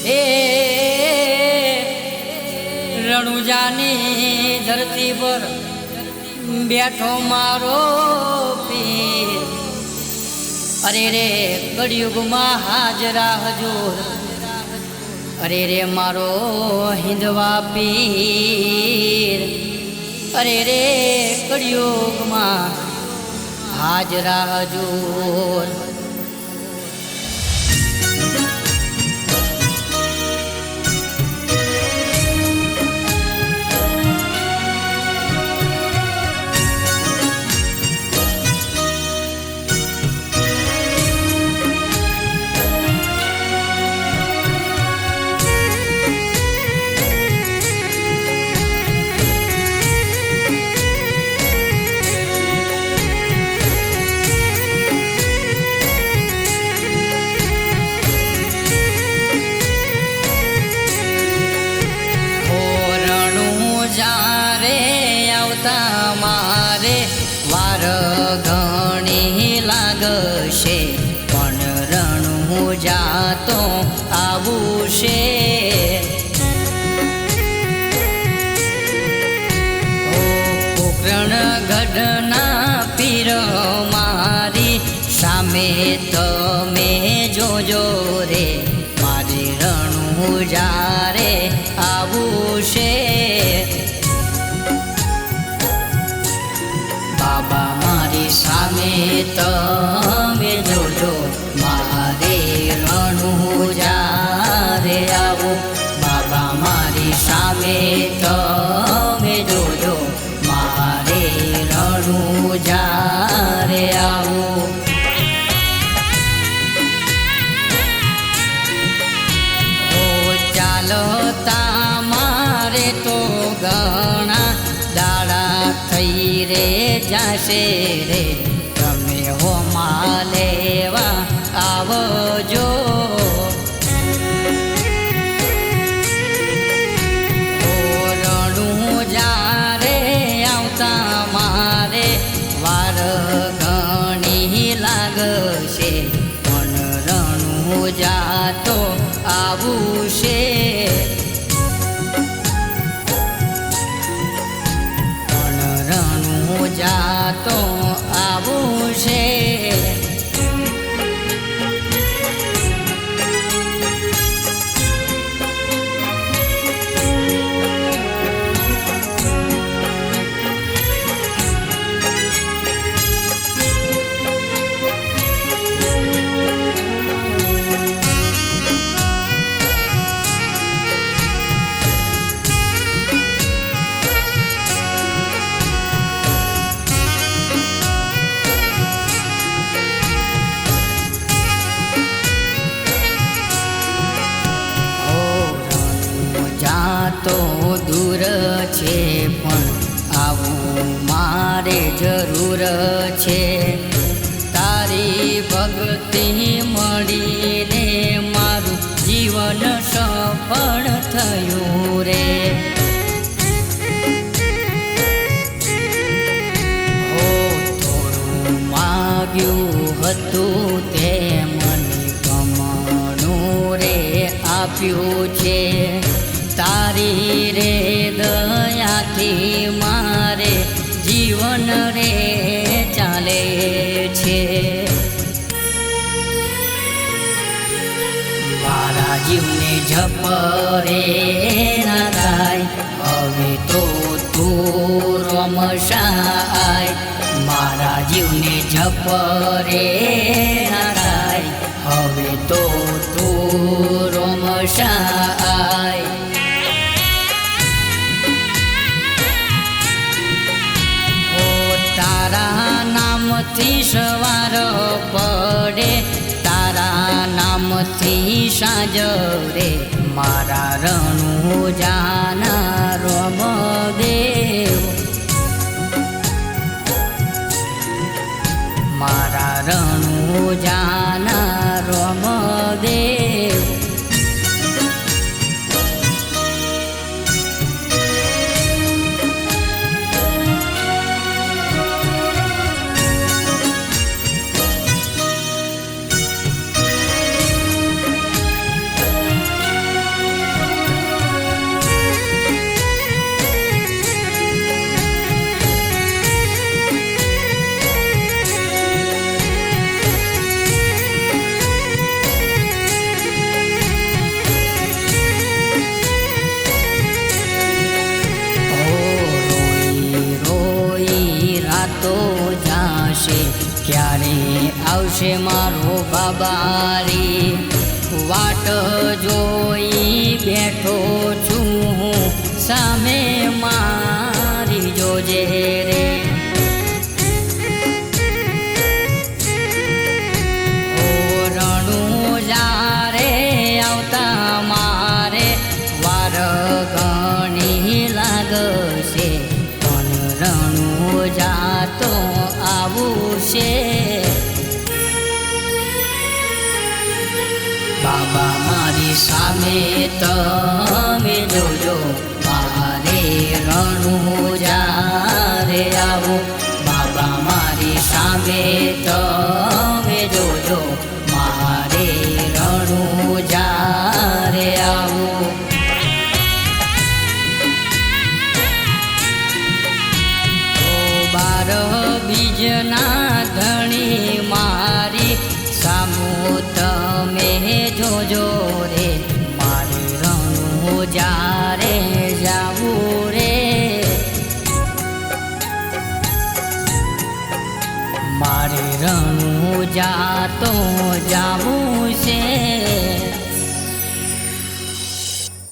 એ રણુજાની ધરતી પર બેઠો મારો પીર, અરે રે કળિયુગમાં હાજરા હજૂર, અરે રે મારો હિંદવા પીર, અરે રે કળિયુગમાં હાજરા હજૂર. મારે વાર ઘણી લાગશે, પણ રણું જાતો આવું છે. પોકરણ ગઢના પીર મારી સામે તમે જોજો રે, મારે રણું જારે આવું છે. બાબા મારી સામે તમે જોજો, મારે રણું જારે આવું. બાબા મારી સામે તમે જોજો, મારે રણું જારે આવું. ઓ ચાલતા મારે તો ઘણા દાડા થઈ રે જાશે રે, તમે હોમા લેવા આવજો. રણું જારે આવતા મારે વાર ઘણી લાગશે, પણ રણું જાતો આવું છે. જાતો આવું છે. તો દૂર છે, પણ આવું મારે જરૂર છે. તારી ભક્તિ મળીને મારું જીવન સફળ થયું રે. હો થોડું માગ્યું હતું તે મને ગમણું રે આપ્યું છે. તારી રે દયાથી મારે જીવન રે ચાલે છે. મારા જીવને જપ રે ના થાય, હવે તો તું રમશાય. મારા જીવને જપ રે ના થાય, હવે તો તું રમશાય. તારા નામથી સવાર પડે, તારા નામથી સાંજ રે, મારા રણું જાના રમદેવ. મારા રણું જાના રમદેવ. બાબારી વાટ જોઈ બેઠો છું હું, સામે મારી જોજે રે. ઓ રણુજા રે આવતા મારે વાર ઘણી લાગશે, પણ રણુજા તો આવું છે. બાબા મારી સામે તમે જોજો, મારે રણુજા રે આવું. બાબા મારી સામે તમે જોજો, મારે રણુજા રે આવું. બાર બીજના ધણી મારી સામું તમે જોજો રે, મારે રણુજા રે જાવું રે. મારે રણુજા તો જાવું છે.